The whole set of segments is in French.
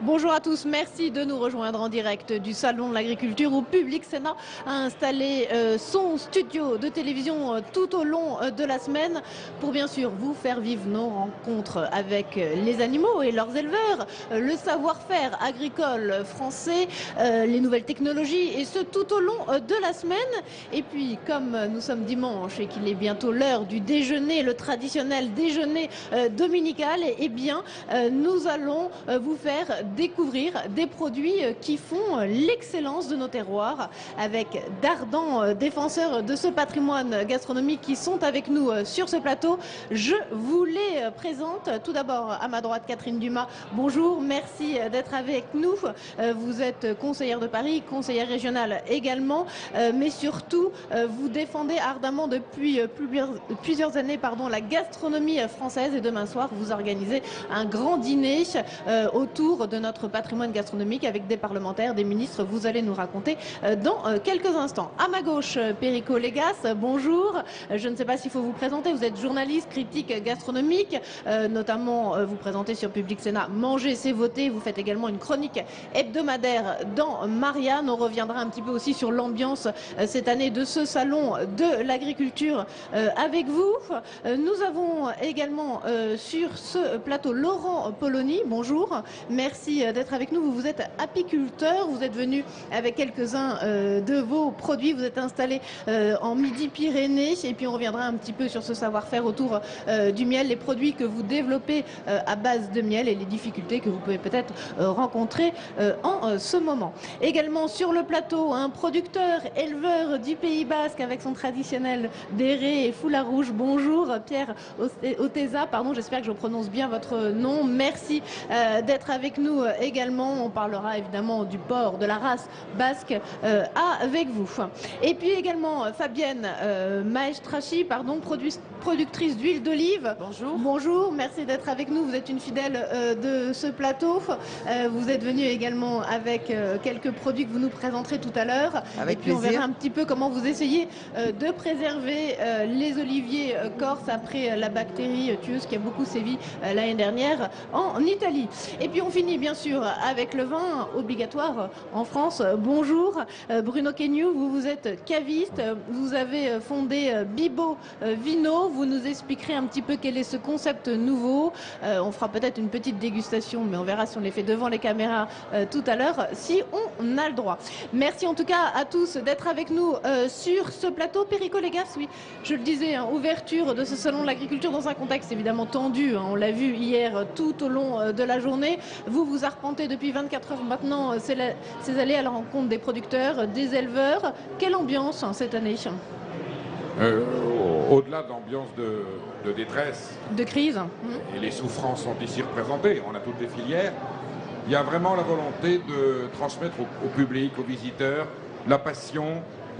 Bonjour à tous, merci de nous rejoindre en direct du Salon de l'Agriculture où Public Sénat a installé son studio de télévision tout au long de la semaine pour bien sûr vous faire vivre nos rencontres avec les animaux et leurs éleveurs, le savoir-faire agricole français, les nouvelles technologies et ce tout au long de la semaine. Et puis comme nous sommes dimanche et qu'il est bientôt l'heure du déjeuner, le traditionnel déjeuner dominical, eh bien nous allons vous faire découvrir des produits qui font l'excellence de nos terroirs avec d'ardents défenseurs de ce patrimoine gastronomique qui sont avec nous sur ce plateau. Je vous les présente. Tout d'abord à ma droite Catherine Dumas. Bonjour, merci d'être avec nous. Vous êtes conseillère de Paris, conseillère régionale également, mais surtout vous défendez ardemment depuis plusieurs années la gastronomie française et demain soir vous organisez un grand dîner autour de notre patrimoine gastronomique avec des parlementaires, des ministres. Vous allez nous raconter dans quelques instants. À ma gauche, Perico Légas, bonjour. Je ne sais pas s'il faut vous présenter. Vous êtes journaliste, critique gastronomique, notamment vous présentez sur Public Sénat Manger, c'est voter. Vous faites également une chronique hebdomadaire dans Marianne. On reviendra un petit peu aussi sur l'ambiance cette année de ce salon de l'agriculture avec vous. Nous avons également sur ce plateau Laurent Polony. Bonjour. Merci d'être avec nous. Vous êtes apiculteur, vous êtes venu avec quelques-uns de vos produits, vous êtes installé en Midi-Pyrénées et puis on reviendra un petit peu sur ce savoir-faire autour du miel, les produits que vous développez à base de miel et les difficultés que vous pouvez peut-être rencontrer en ce moment. Également sur le plateau, un producteur, éleveur du Pays Basque avec son traditionnel béret et foulard rouge. Bonjour Pierre Oteza, pardon, j'espère que je prononce bien votre nom. Merci d'être avec nous également. On parlera évidemment du porc, de la race basque avec vous. Et puis également Fabienne Maestrachi, productrice d'huile d'olive. Bonjour. Bonjour, merci d'être avec nous. Vous êtes une fidèle de ce plateau. Vous êtes venue également avec quelques produits que vous nous présenterez tout à l'heure. Avec et puis plaisir. on verra un petit peu comment vous essayez de préserver les oliviers corses après la bactérie tueuse qui a beaucoup sévi l'année dernière en Italie. Et puis on finit bien sûr avec le vin obligatoire en France. Bonjour Bruno Quegnou, vous êtes caviste, vous avez fondé Bibo Vino. Vous nous expliquerez un petit peu quel est ce concept nouveau. On fera peut-être une petite dégustation, mais on verra si on les fait devant les caméras tout à l'heure, si on a le droit. Merci en tout cas à tous d'être avec nous sur ce plateau. Perico Légas, oui, je le disais, ouverture de ce salon de l'agriculture dans un contexte évidemment tendu. On l'a vu hier tout au long de la journée. Vous arpentez depuis 24 heures maintenant ces allées à la rencontre des producteurs, des éleveurs. Quelle ambiance cette année? Au-delà d'ambiance de détresse, de crise, et les souffrances sont ici représentées, on a toutes les filières, il y a vraiment la volonté de transmettre au public, aux visiteurs, la passion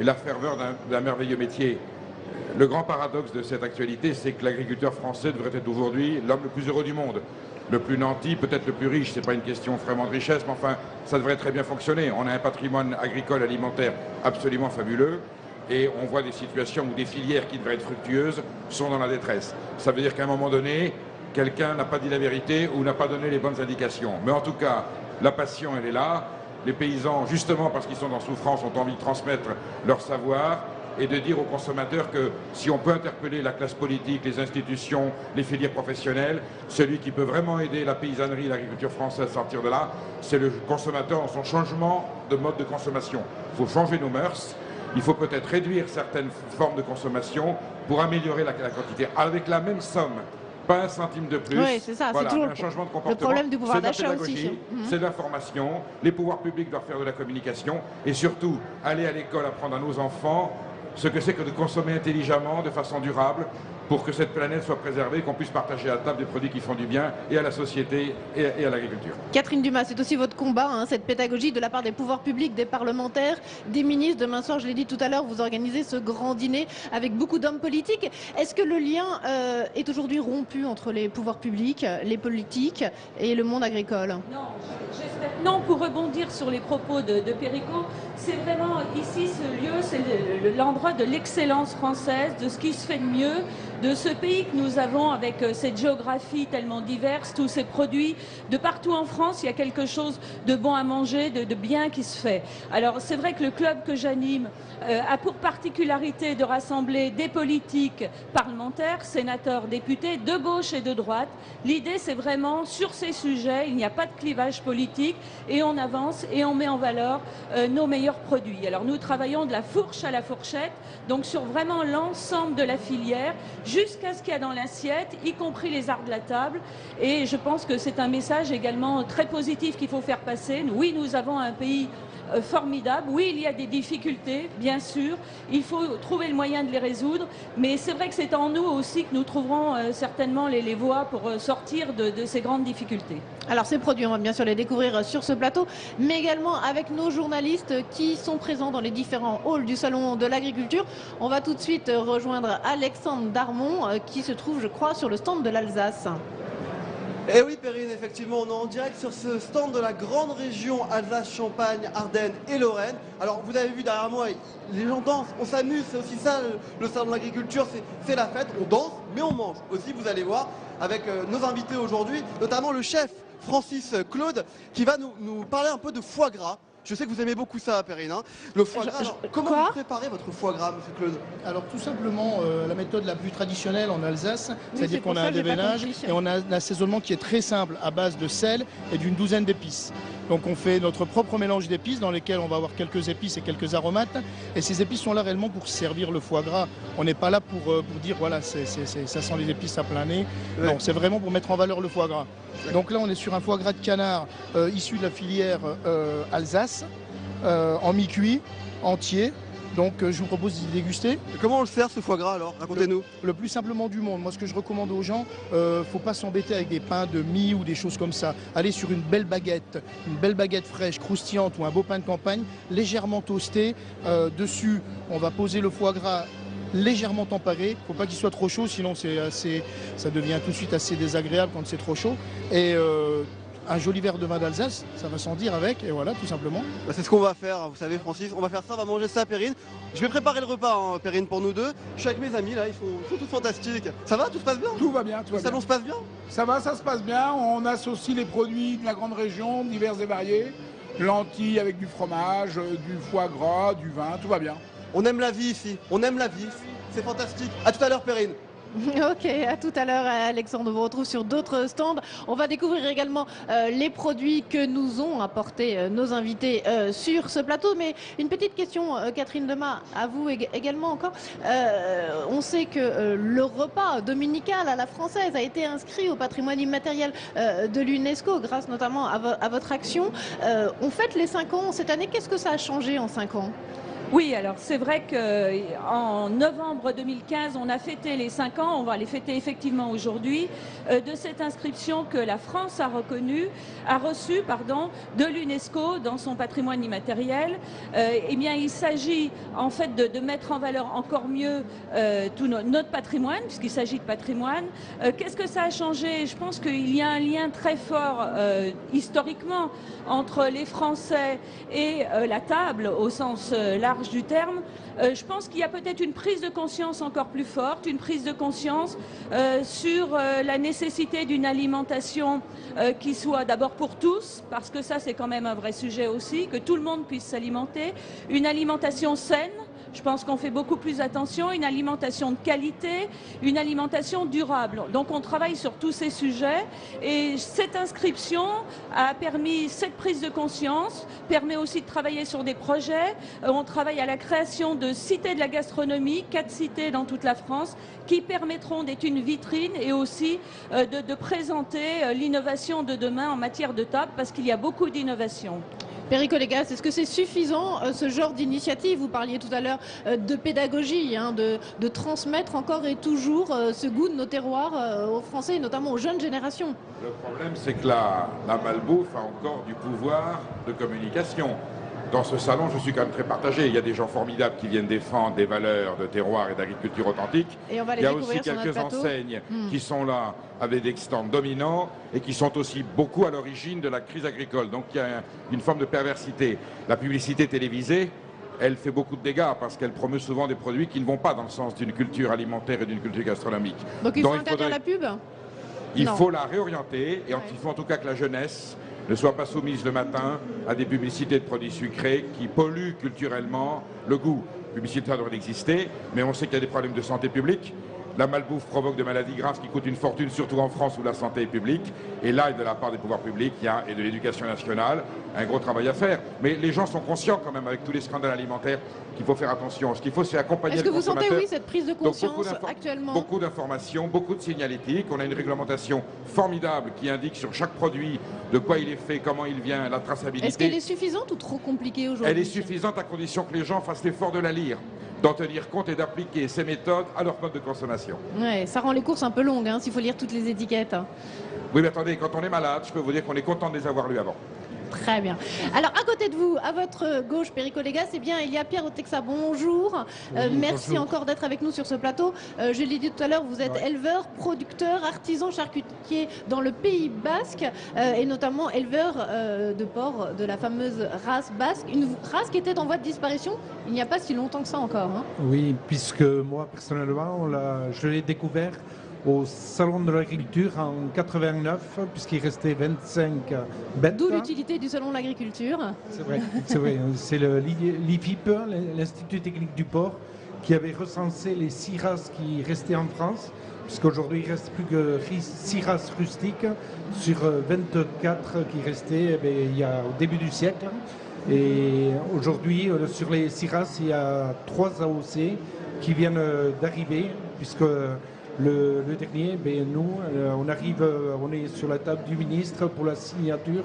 et la ferveur d'un merveilleux métier. Le grand paradoxe de cette actualité, c'est que l'agriculteur français devrait être aujourd'hui l'homme le plus heureux du monde. Le plus nanti, peut-être le plus riche, c'est pas une question vraiment de richesse, mais enfin, ça devrait très bien fonctionner. On a un patrimoine agricole alimentaire absolument fabuleux. Et on voit des situations où des filières qui devraient être fructueuses sont dans la détresse. Ça veut dire qu'à un moment donné, quelqu'un n'a pas dit la vérité ou n'a pas donné les bonnes indications. Mais en tout cas, la passion, elle est là. Les paysans, justement parce qu'ils sont en souffrance, ont envie de transmettre leur savoir et de dire aux consommateurs que si on peut interpeller la classe politique, les institutions, les filières professionnelles, celui qui peut vraiment aider la paysannerie, l'agriculture française à sortir de là, c'est le consommateur dans son changement de mode de consommation. Il faut changer nos mœurs. Il faut peut-être réduire certaines formes de consommation pour améliorer la quantité. Avec la même somme, pas un centime de plus. Oui, c'est ça, voilà, c'est toujours un changement de comportement. le problème du pouvoir d'achat pédagogie, aussi. C'est de l'information. Les pouvoirs publics doivent faire de la communication et surtout aller à l'école apprendre à nos enfants ce que c'est que de consommer intelligemment, de façon durable, pour que cette planète soit préservée, qu'on puisse partager à table des produits qui font du bien et à la société et à l'agriculture. Catherine Dumas, c'est aussi votre combat, hein, cette pédagogie de la part des pouvoirs publics, des parlementaires, des ministres. Demain soir, je l'ai dit tout à l'heure, vous organisez ce grand dîner avec beaucoup d'hommes politiques. Est-ce que le lien est aujourd'hui rompu entre les pouvoirs publics, les politiques et le monde agricole? Non, j'espère. Non, pour rebondir sur les propos de Perico, c'est vraiment ici ce lieu, c'est l'endroit de l'excellence française, de ce qui se fait de mieux, de ce pays que nous avons avec cette géographie tellement diverse, tous ces produits. De partout en France, il y a quelque chose de bon à manger, de bien qui se fait. Alors c'est vrai que le club que j'anime a pour particularité de rassembler des politiques parlementaires, sénateurs, députés, de gauche et de droite. L'idée, c'est vraiment sur ces sujets, il n'y a pas de clivage politique et on avance et on met en valeur nos meilleurs produits. Alors nous travaillons de la fourche à la fourchette, donc sur vraiment l'ensemble de la filière, jusqu'à ce qu'il y a dans l'assiette, y compris les arts de la table. Et je pense que c'est un message également très positif qu'il faut faire passer. Oui, nous avons un pays formidable. Oui, il y a des difficultés, bien sûr. Il faut trouver le moyen de les résoudre. Mais c'est vrai que c'est en nous aussi que nous trouverons certainement les voies pour sortir de ces grandes difficultés. Alors ces produits, on va bien sûr les découvrir sur ce plateau, mais également avec nos journalistes qui sont présents dans les différents halls du Salon de l'Agriculture. On va tout de suite rejoindre Alexandre Darmon qui se trouve, je crois, sur le stand de l'Alsace. Et oui Perrine, effectivement, on est en direct sur ce stand de la grande région Alsace, Champagne, Ardennes et Lorraine. Alors vous avez vu derrière moi, les gens dansent, on s'amuse, c'est aussi ça le salon de l'agriculture, c'est la fête, on danse mais on mange aussi, vous allez voir, avec nos invités aujourd'hui, notamment le chef Francis Claude qui va nous parler un peu de foie gras. Je sais que vous aimez beaucoup ça, Perrine. Hein. Le foie gras. Alors, comment vous préparez votre foie gras, monsieur Claude? Alors, tout simplement, la méthode la plus traditionnelle en Alsace, c'est-à-dire qu'on a un déveinage et on a un assaisonnement qui est très simple, à base de sel et d'une douzaine d'épices. Donc, on fait notre propre mélange d'épices dans lesquels on va avoir quelques épices et quelques aromates. Et ces épices sont là réellement pour servir le foie gras. On n'est pas là pour dire, voilà, ça sent les épices à plein nez. Ouais. Non, c'est vraiment pour mettre en valeur le foie gras. Donc là, on est sur un foie gras de canard issu de la filière Alsace, en mi-cuit, entier. Donc je vous propose d'y déguster. Et comment on le sert ce foie gras alors? Racontez-nous. Le plus simplement du monde. Moi, ce que je recommande aux gens, faut pas s'embêter avec des pains de mie ou des choses comme ça. Allez sur une belle baguette fraîche, croustillante ou un beau pain de campagne, légèrement toasté. Dessus, on va poser le foie gras légèrement tempéré. Il ne faut pas qu'il soit trop chaud, sinon ça devient tout de suite assez désagréable quand c'est trop chaud. Et un joli verre de vin d'Alsace, ça va s'en dire avec, et voilà, tout simplement. Bah, c'est ce qu'on va faire, vous savez Francis, on va faire ça, on va manger ça, Perrine. Je vais préparer le repas, hein, Perrine, pour nous deux. Je suis avec mes amis, là, ils sont tous fantastiques. Ça va, tout se passe bien? Tout va bien, tout va bien. Le salon se passe bien? Ça va, ça se passe bien. On associe les produits de la grande région, divers et variés. Lentilles avec du fromage, du foie gras, du vin, tout va bien. On aime la vie ici, on aime la vie, c'est fantastique. À tout à l'heure, Perrine. Ok, à tout à l'heure Alexandre, on vous retrouve sur d'autres stands. On va découvrir également les produits que nous ont apportés nos invités sur ce plateau. Mais une petite question, Catherine Dumas, à vous également encore. On sait que le repas dominical à la française a été inscrit au patrimoine immatériel de l'UNESCO grâce notamment à votre action. On fête les 5 ans cette année. Qu'est-ce que ça a changé en 5 ans ? Oui, alors c'est vrai qu'en novembre 2015, on a fêté les 5 ans, on va les fêter effectivement aujourd'hui, de cette inscription que la France a reçue de l'UNESCO dans son patrimoine immatériel. Eh bien, il s'agit en fait de mettre en valeur encore mieux tout notre patrimoine, puisqu'il s'agit de patrimoine. Qu'est-ce que ça a changé? Je pense qu'il y a un lien très fort historiquement entre les Français et la table au sens large du terme. Je pense qu'il y a peut-être une prise de conscience encore plus forte, une prise de conscience sur la nécessité d'une alimentation qui soit d'abord pour tous, parce que ça c'est quand même un vrai sujet aussi, que tout le monde puisse s'alimenter, une alimentation saine. Je pense qu'on fait beaucoup plus attention, une alimentation de qualité, une alimentation durable. Donc on travaille sur tous ces sujets et cette inscription a permis cette prise de conscience, permet aussi de travailler sur des projets. On travaille à la création de cités de la gastronomie, 4 cités dans toute la France, qui permettront d'être une vitrine et aussi de présenter l'innovation de demain en matière de table, parce qu'il y a beaucoup d'innovation. Perico Légas, est-ce que c'est suffisant ce genre d'initiative? Vous parliez tout à l'heure de pédagogie, hein, de transmettre encore et toujours ce goût de nos terroirs aux Français et notamment aux jeunes générations. Le problème, c'est que la malbouffe a encore du pouvoir de communication. Dans ce salon, je suis quand même très partagé. Il y a des gens formidables qui viennent défendre des valeurs de terroir et d'agriculture authentique. Et on va les Il y a découvrir aussi sur notre quelques plateau. enseignes qui sont là avec des stands dominants et qui sont aussi beaucoup à l'origine de la crise agricole. Donc il y a une forme de perversité. La publicité télévisée, elle fait beaucoup de dégâts parce qu'elle promeut souvent des produits qui ne vont pas dans le sens d'une culture alimentaire et d'une culture gastronomique. Donc il faut interdire la pub? Il Non. faut la réorienter et il faut en tout cas que la jeunesse ne soit pas soumise le matin à des publicités de produits sucrés qui polluent culturellement le goût. La publicité a le droit d'exister, mais on sait qu'il y a des problèmes de santé publique. La malbouffe provoque des maladies graves qui coûtent une fortune, surtout en France où la santé est publique. Et là, de la part des pouvoirs publics et de l'éducation nationale, un gros travail à faire. Mais les gens sont conscients quand même, avec tous les scandales alimentaires, qu'il faut faire attention. Ce qu'il faut, c'est accompagner le consommateur. Est-ce que vous sentez, oui, cette prise de conscience actuellement? Beaucoup d'informations, beaucoup de signalétique. On a une réglementation formidable qui indique sur chaque produit de quoi il est fait, comment il vient, la traçabilité. Est-ce qu'elle est suffisante ou trop compliquée aujourd'hui? Elle est suffisante à condition que les gens fassent l'effort de la lire, d'en tenir compte et d'appliquer ces méthodes à leur mode de consommation. Ouais, ça rend les courses un peu longues, hein, s'il faut lire toutes les étiquettes. Oui, mais attendez, quand on est malade, je peux vous dire qu'on est content de les avoir lus avant. Très bien. Alors, à côté de vous, à votre gauche, Perico Légas, eh bien, il y a Pierre Otexa. Bonjour. Merci bonjour. encore d'être avec nous sur ce plateau. Je l'ai dit tout à l'heure, vous êtes éleveur, producteur, artisan charcutier dans le Pays Basque et notamment éleveur de porc de la fameuse race basque. Une race qui était en voie de disparition il n'y a pas si longtemps que ça encore. Hein. Oui, puisque moi, personnellement, je l'ai découvert au Salon de l'Agriculture en 89, puisqu'il restait 25 bêtes. D'où l'utilité du Salon de l'Agriculture. C'est vrai, c'est vrai. C'est l'IFIP, l'Institut technique du porc, qui avait recensé les 6 races qui restaient en France, puisqu'aujourd'hui il ne reste plus que 6 races rustiques sur 24 qui restaient il y a, au début du siècle. Et aujourd'hui, sur les 6 races, il y a 3 AOC qui viennent d'arriver, puisque le dernier, nous, on est sur la table du ministre pour la signature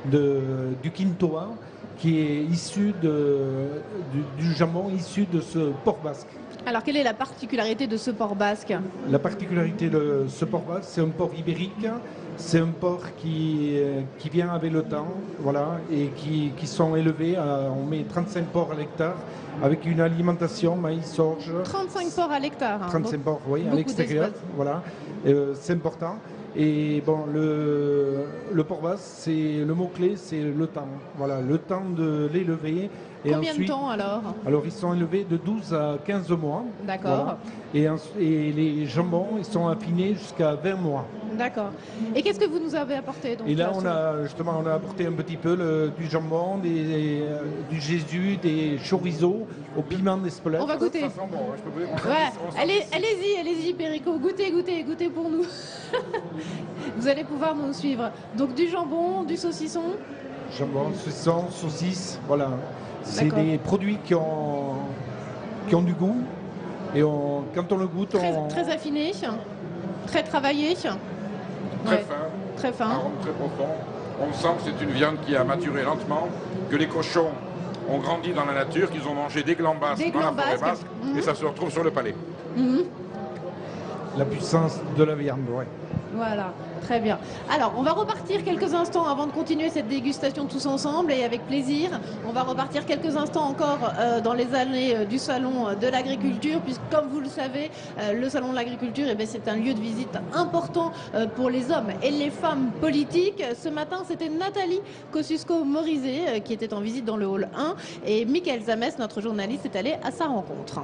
du Quintoa, qui est issu du jambon issu de ce porc basque. Alors, quelle est la particularité de ce porc basque? La particularité de ce porc basque, c'est un porc ibérique. C'est un porc qui vient avec le temps, voilà, et qui sont élevés. On met 35 porcs à l'hectare avec une alimentation maïs, orge. 35 porcs à l'hectare. Hein, 35 porcs, oui, à l'extérieur, voilà. C'est important. Et bon, le porc basque, c'est le mot-clé, c'est le temps. Voilà, le temps de l'élever. Et combien ensuite, de temps alors? Alors, ils sont élevés de 12 à 15 mois. D'accord. Voilà. Et les jambons, ils sont affinés jusqu'à 20 mois. D'accord. Et qu'est-ce que vous nous avez apporté donc, et là, on a apporté un petit peu du jambon, du Jésus, des chorizo au piment d'Espelette. On va goûter. Ça sent bon, hein, je peux vous dire. Ouais. Allez-y, Perico, goûtez pour nous. Vous allez pouvoir nous suivre. Donc du jambon, du saucisson. Jambon, saucisson, saucisse, voilà. C'est D'accord. des produits qui ont du goût. Et quand on le goûte, Très affiné, très travaillé. Très Ouais. fin, Très fin. arôme très profond. On sent que c'est une viande qui a maturé lentement, que les cochons ont grandi dans la nature, qu'ils ont mangé des glands basques Des dans la glands forêt basques. basque, et ça se retrouve sur le palais. la puissance de la viande, ouais. Voilà, très bien. Alors, on va repartir quelques instants avant de continuer cette dégustation tous ensemble et avec plaisir. On va repartir quelques instants encore dans les allées du Salon de l'Agriculture, puisque comme vous le savez, le Salon de l'Agriculture, c'est un lieu de visite important pour les hommes et les femmes politiques. Ce matin, c'était Nathalie Kosciusko-Morizet qui était en visite dans le hall 1 et Mickaël Zamès, notre journaliste, est allé à sa rencontre.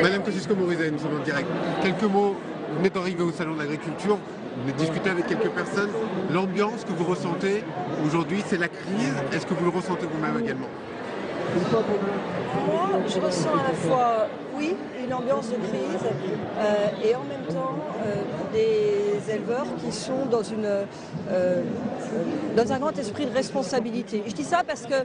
Madame Kosciusko-Morizet, nous sommes en direct. Quelques mots, vous venez d'arriver au Salon de l'Agriculture, vous venez discuter avec quelques personnes. L'ambiance que vous ressentez aujourd'hui, c'est la crise. Est-ce que vous le ressentez vous-même également? Moi, je ressens à la fois, oui, une ambiance de crise et en même temps des éleveurs qui sont dans un grand esprit de responsabilité. Je dis ça parce que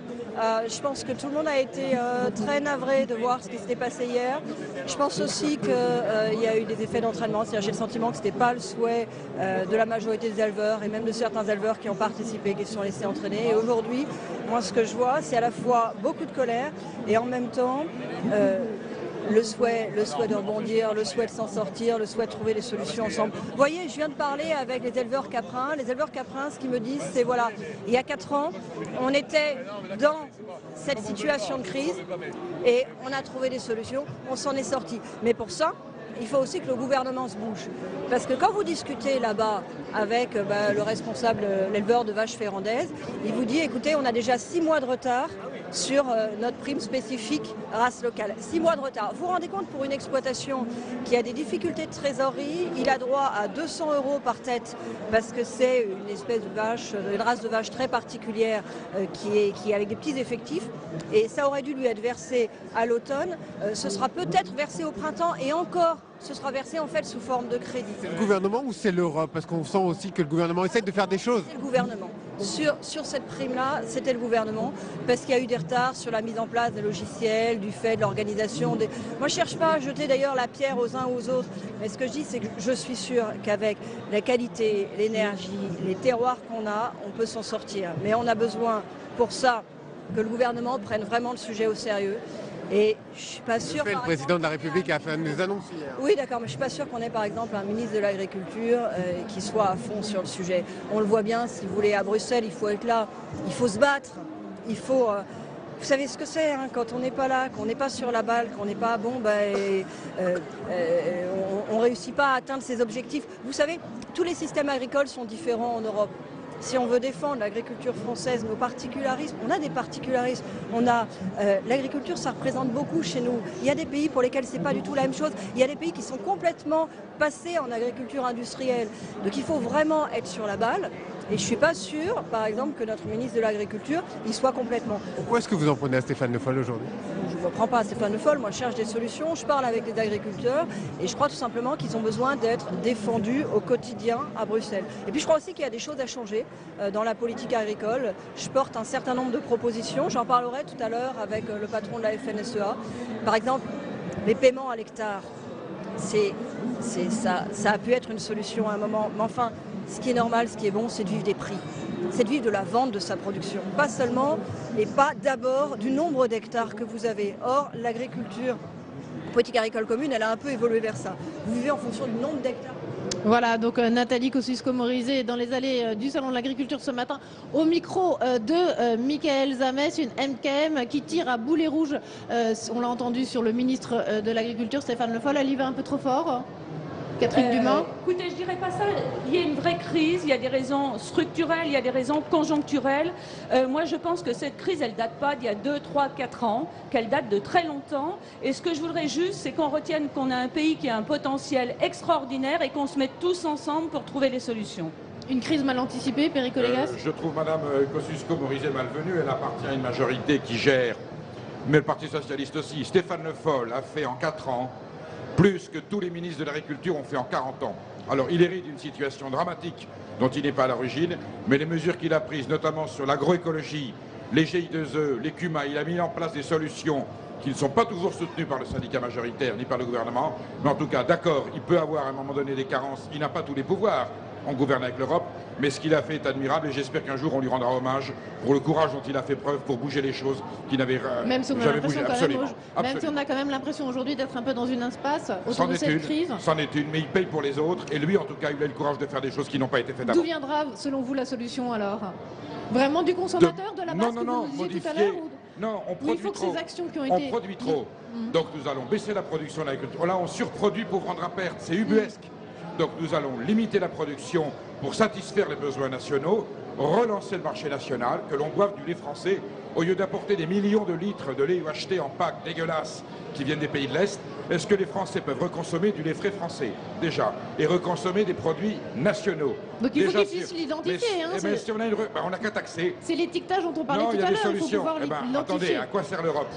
je pense que tout le monde a été très navré de voir ce qui s'était passé hier. Je pense aussi qu'il y a eu des effets d'entraînement, c'est-à-dire j'ai le sentiment que ce n'était pas le souhait de la majorité des éleveurs et même de certains éleveurs qui ont participé, qui se sont laissés entraîner. Et aujourd'hui, moi ce que je vois, c'est à la fois beaucoup de colère et en même temps le souhait de rebondir, le souhait de s'en sortir, le souhait de trouver des solutions ensemble. Vous voyez, je viens de parler avec les éleveurs caprins. Les éleveurs caprins, ce qu'ils me disent, c'est voilà, il y a 4 ans, on était dans cette situation de crise et on a trouvé des solutions, on s'en est sorti. Mais pour ça, il faut aussi que le gouvernement se bouge. Parce que quand vous discutez là-bas avec le responsable, l'éleveur de vaches ferrandaises, il vous dit, écoutez, on a déjà 6 mois de retard sur notre prime spécifique race locale. 6 mois de retard. Vous vous rendez compte, pour une exploitation qui a des difficultés de trésorerie, il a droit à 200 € par tête parce que c'est une espèce de vache, une race de vache très particulière qui est avec des petits effectifs. Et ça aurait dû lui être versé à l'automne. Ce sera peut-être versé au printemps et encore, ce sera versé en fait sous forme de crédit. C'est le gouvernement ou c'est l'Europe? Parce qu'on sent aussi que le gouvernement essaie de faire des choses. C'est le gouvernement. Sur cette prime-là, c'était le gouvernement, parce qu'il y a eu des retards sur la mise en place des logiciels, du fait de l'organisation. Moi, je ne cherche pas à jeter d'ailleurs la pierre aux uns ou aux autres, mais ce que je dis, c'est que je suis sûre qu'avec la qualité, l'énergie, les terroirs qu'on a, on peut s'en sortir. Mais on a besoin, pour ça, que le gouvernement prenne vraiment le sujet au sérieux. Et je suis pas sûre. Le président de la République a fait des annonces hier. Oui, d'accord, mais je suis pas sûre qu'on ait par exemple un ministre de l'Agriculture qui soit à fond sur le sujet. On le voit bien, si vous voulez, à Bruxelles, il faut être là, il faut se battre, il faut. Vous savez ce que c'est quand on n'est pas là, qu'on n'est pas sur la balle, qu'on n'est pas bon, on ne réussit pas à atteindre ses objectifs. Vous savez, tous les systèmes agricoles sont différents en Europe. Si on veut défendre l'agriculture française, nos particularismes, on a des particularismes. On a l'agriculture, ça représente beaucoup chez nous. Il y a des pays pour lesquels c'est pas du tout la même chose. Il y a des pays qui sont complètement passés en agriculture industrielle. Donc il faut vraiment être sur la balle. Et je ne suis pas sûre, par exemple, que notre ministre de l'Agriculture y soit complètement. Pourquoi est-ce que vous en prenez à Stéphane Le Foll aujourd'hui? Je ne me prends pas à Stéphane Le Foll, moi je cherche des solutions, je parle avec les agriculteurs et je crois tout simplement qu'ils ont besoin d'être défendus au quotidien à Bruxelles. Et puis je crois aussi qu'il y a des choses à changer dans la politique agricole. Je porte un certain nombre de propositions, j'en parlerai tout à l'heure avec le patron de la FNSEA. Par exemple, les paiements à l'hectare, ça a pu être une solution à un moment, mais enfin, ce qui est normal, ce qui est bon, c'est de vivre des prix. C'est de vivre de la vente de sa production. Pas seulement et pas d'abord du nombre d'hectares que vous avez. Or, l'agriculture, la politique agricole commune, elle a un peu évolué vers ça. Vous vivez en fonction du nombre d'hectares. Voilà, donc Nathalie Kosciusko-Morizet dans les allées du Salon de l'Agriculture ce matin au micro de Michael Zamès, une MKM qui tire à boulet rouge, on l'a entendu, sur le ministre de l'Agriculture, Stéphane Le Foll. Elle y va un peu trop fort, Catherine Dumas? Écoutez, je dirais pas ça. Il y a une vraie crise, il y a des raisons structurelles, il y a des raisons conjoncturelles. Moi, je pense que cette crise, elle date pas d'il y a 2, 3, 4 ans, qu'elle date de très longtemps. Et ce que je voudrais juste, c'est qu'on retienne qu'on a un pays qui a un potentiel extraordinaire et qu'on se mette tous ensemble pour trouver des solutions. Une crise mal anticipée, Perico-Légas? Je trouve Madame Kosciusko-Morizet malvenue. Elle appartient à une majorité qui gère, mais le Parti Socialiste aussi. Stéphane Le Foll a fait en 4 ans plus que tous les ministres de l'Agriculture ont fait en 40 ans. Alors il hérite d'une situation dramatique dont il n'est pas à l'origine, mais les mesures qu'il a prises, notamment sur l'agroécologie, les GI2E, les CUMA, il a mis en place des solutions qui ne sont pas toujours soutenues par le syndicat majoritaire ni par le gouvernement, mais en tout cas, d'accord, il peut avoir à un moment donné des carences, il n'a pas tous les pouvoirs, on gouverne avec l'Europe, mais ce qu'il a fait est admirable et j'espère qu'un jour on lui rendra hommage pour le courage dont il a fait preuve pour bouger les choses qui n'avaient jamais bougé. Même si on a quand même l'impression aujourd'hui d'être un peu dans une impasse autour de cette crise. C'en est une, mais il paye pour les autres et lui en tout cas il a eu le courage de faire des choses qui n'ont pas été faites avant. D'où viendra selon vous la solution alors? Vraiment du consommateur, de la base que vous disiez tout à l'heure? Non, on produit trop. Ces actions qui ont été... On produit trop. Donc nous allons baisser la production de l'agriculture. Là on surproduit pour vendre à perte, c'est ubuesque. Donc nous allons limiter la production pour satisfaire les besoins nationaux, relancer le marché national, que l'on boive du lait français, au lieu d'apporter des millions de litres de lait achetés en packs dégueulasses qui viennent des pays de l'Est. Est-ce que les Français peuvent reconsommer du lait frais français, déjà, et reconsommer des produits nationaux? Donc il faut qu'ils puissent l'identifier. Mais si on a on n'a qu'à taxer. C'est l'étiquetage dont on parlait tout à l'heure. Non, il y a des solutions. Attendez, à quoi sert l'Europe?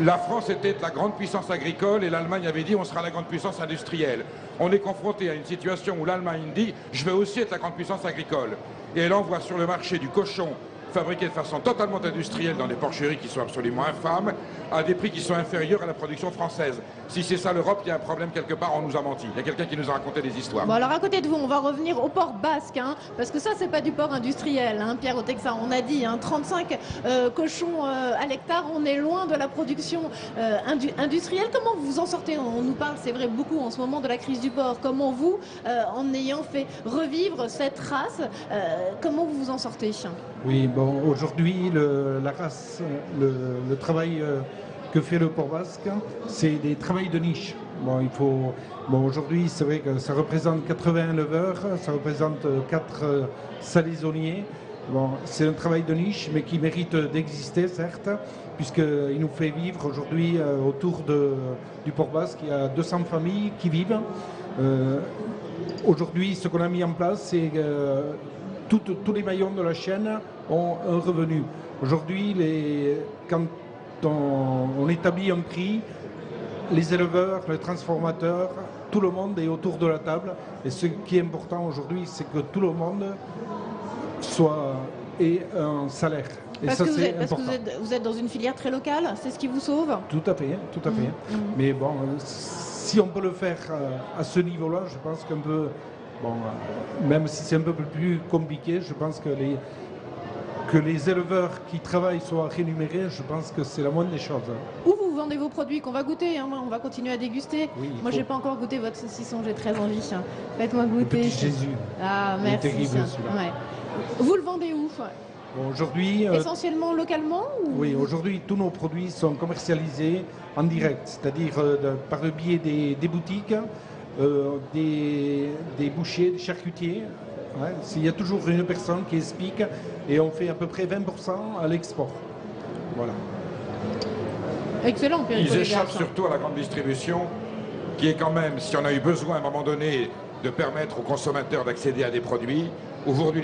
La France était la grande puissance agricole et l'Allemagne avait dit on sera la grande puissance industrielle. On est confronté à une situation où l'Allemagne dit je vais aussi être la grande puissance agricole. Et elle envoie sur le marché du cochon fabriqué de façon totalement industrielle dans des porcheries qui sont absolument infâmes, à des prix qui sont inférieurs à la production française. Si c'est ça l'Europe, il y a un problème quelque part, on nous a menti. Il y a quelqu'un qui nous a raconté des histoires. Bon alors à côté de vous, on va revenir au port basque, hein, parce que ça c'est pas du porc industriel, hein, Pierre Otexa, on a dit, hein, 35 cochons à l'hectare, on est loin de la production industrielle. Comment vous vous en sortez? On nous parle, c'est vrai, beaucoup en ce moment de la crise du porc. Comment vous, en ayant fait revivre cette race, comment vous vous en sortez? Oui, bon, aujourd'hui, la race, le travail que fait le port basque, c'est des travails de niche. Bon, aujourd'hui, c'est vrai que ça représente 80 éleveurs, ça représente 4 salaisonniers. Bon, c'est un travail de niche, mais qui mérite d'exister, certes, puisqu'il nous fait vivre aujourd'hui autour du port basque. Il y a 200 familles qui vivent. Aujourd'hui, ce qu'on a mis en place, c'est tous les maillons de la chaîne ont un revenu. Aujourd'hui, quand on établit un prix, les éleveurs, les transformateurs, tout le monde est autour de la table. Et ce qui est important aujourd'hui, c'est que tout le monde ait un salaire. Et parce ça, que vous êtes dans une filière très locale, c'est ce qui vous sauve? Tout à fait, tout à fait. Mais bon, si on peut le faire à ce niveau-là, je pense qu'un peu... Bon, même si c'est un peu plus compliqué, je pense que les éleveurs qui travaillent soient rémunérés, je pense que c'est la moindre des choses. Où vous vendez vos produits qu'on va goûter, hein, on va continuer à déguster. Oui, moi, j'ai pas encore goûté votre saucisson, j'ai très envie. Faites-moi goûter. Le petit Jésus. Ah, merci. Il est terrible, celui-là. Ouais. Vous le vendez où? Bon, aujourd'hui, essentiellement localement ou... Oui, aujourd'hui, tous nos produits sont commercialisés en direct, c'est-à-dire par le biais des boutiques, des bouchers, des charcutiers. Ouais, il y a toujours une personne qui explique et on fait à peu près 20% à l'export. Voilà. Excellent, Pierre. Ils échappent surtout à la grande distribution, qui est quand même, si on a eu besoin à un moment donné de permettre aux consommateurs d'accéder à des produits, aujourd'hui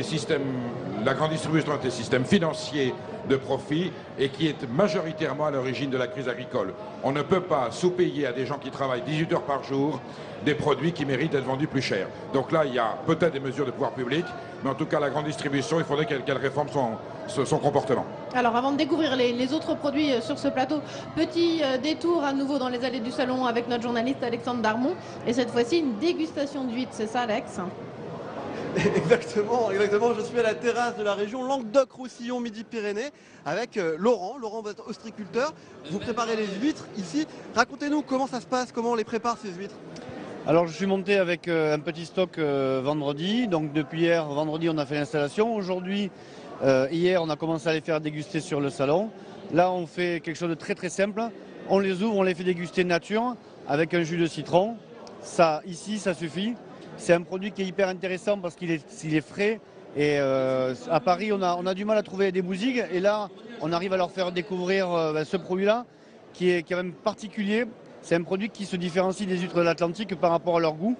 la grande distribution est un système financier de profit et qui est majoritairement à l'origine de la crise agricole. On ne peut pas sous-payer à des gens qui travaillent 18 heures par jour des produits qui méritent d'être vendus plus cher. Donc là, il y a peut-être des mesures de pouvoir public, mais en tout cas, la grande distribution, il faudrait qu'elle réforme son comportement. Alors, avant de découvrir les autres produits sur ce plateau, petit détour à nouveau dans les allées du salon avec notre journaliste Alexandre Darmon. Et cette fois-ci, une dégustation d'huîtres, c'est ça, Alex? Exactement, exactement. Je suis à la terrasse de la région Languedoc-Roussillon Midi-Pyrénées avec Laurent. Laurent, vous êtes ostréiculteur. Vous préparez les huîtres ici. Racontez-nous comment ça se passe, comment on les prépare ces huîtres. Alors je suis monté avec un petit stock vendredi. Donc depuis hier, vendredi, on a fait l'installation. Aujourd'hui, hier, on a commencé à les faire déguster sur le salon. Là, on fait quelque chose de très très simple. On les ouvre, on les fait déguster nature avec un jus de citron. Ça, ici, ça suffit. C'est un produit qui est hyper intéressant parce qu'il est frais. Et à Paris, on a du mal à trouver des bouzigues. Et là, on arrive à leur faire découvrir ce produit-là qui est quand même particulier. C'est un produit qui se différencie des huîtres de l'Atlantique par rapport à leur goût.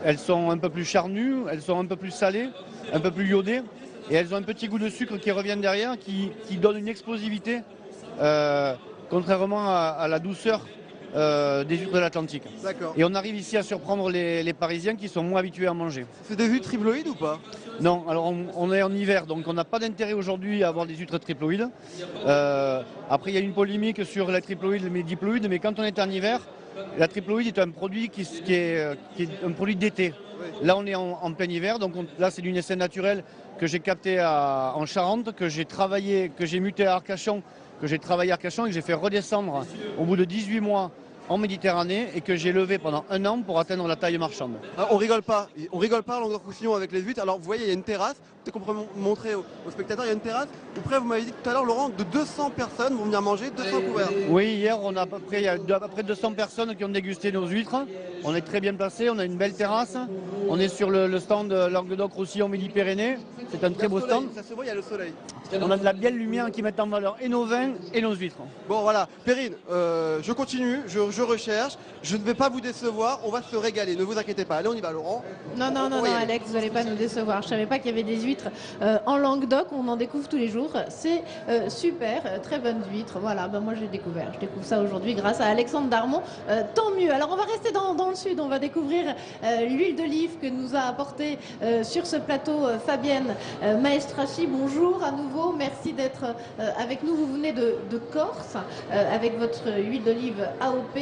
Elles sont un peu plus charnues, elles sont un peu plus salées, un peu plus iodées. Et elles ont un petit goût de sucre qui revient derrière, qui donne une explosivité, contrairement à la douceur des huîtres de l'Atlantique. Et on arrive ici à surprendre les Parisiens qui sont moins habitués à manger. C'est des huîtres triploïdes ou pas? Non, alors on est en hiver, donc on n'a pas d'intérêt aujourd'hui à avoir des huîtres triploïdes. Après, il y a une polémique sur la triploïde et les diploïdes, mais quand on est en hiver, la triploïde est un produit qui est un produit d'été. Là, on est en plein hiver, donc là, c'est d'une essai naturelle que j'ai capté en Charente, que j'ai travaillé, que j'ai muté à Arcachon, que j'ai travaillé à Arcachon et que j'ai fait redescendre au bout de 18 mois en Méditerranée et que j'ai levé pendant 1 an pour atteindre la taille marchande. Alors, on rigole pas à Languedoc-Roussillon avec les huîtres. Alors vous voyez, il y a une terrasse, peut-être qu'on pourrait montrer aux spectateurs, il y a une terrasse. Après, vous m'avez dit tout à l'heure, Laurent, de 200 personnes vont venir manger, 200 couverts. Oui, hier, il y a à peu près 200 personnes qui ont dégusté nos huîtres. On est très bien placé, on a une belle terrasse. On est sur le stand Languedoc-Roussillon Midi-Pyrénées. C'est un très beau stand. Ça se voit, il y a le soleil. On a de la belle lumière qui met en valeur et nos vins et nos huîtres. Bon voilà, Perrine, je continue, je recherche, je ne vais pas vous décevoir, on va se régaler, ne vous inquiétez pas. Allez, on y va, Laurent. Non, Alex, vous n'allez pas nous décevoir. Je ne savais pas qu'il y avait des huîtres en Languedoc, on en découvre tous les jours. C'est super, très bonnes huîtres. Voilà, moi je découvre ça aujourd'hui grâce à Alexandre Darmon. Tant mieux. Alors on va rester dans le sud, on va découvrir l'huile d'olive que nous a apportée sur ce plateau Fabienne Maestrachi. Bonjour à nouveau, merci d'être avec nous. Vous venez de Corse avec votre huile d'olive AOP.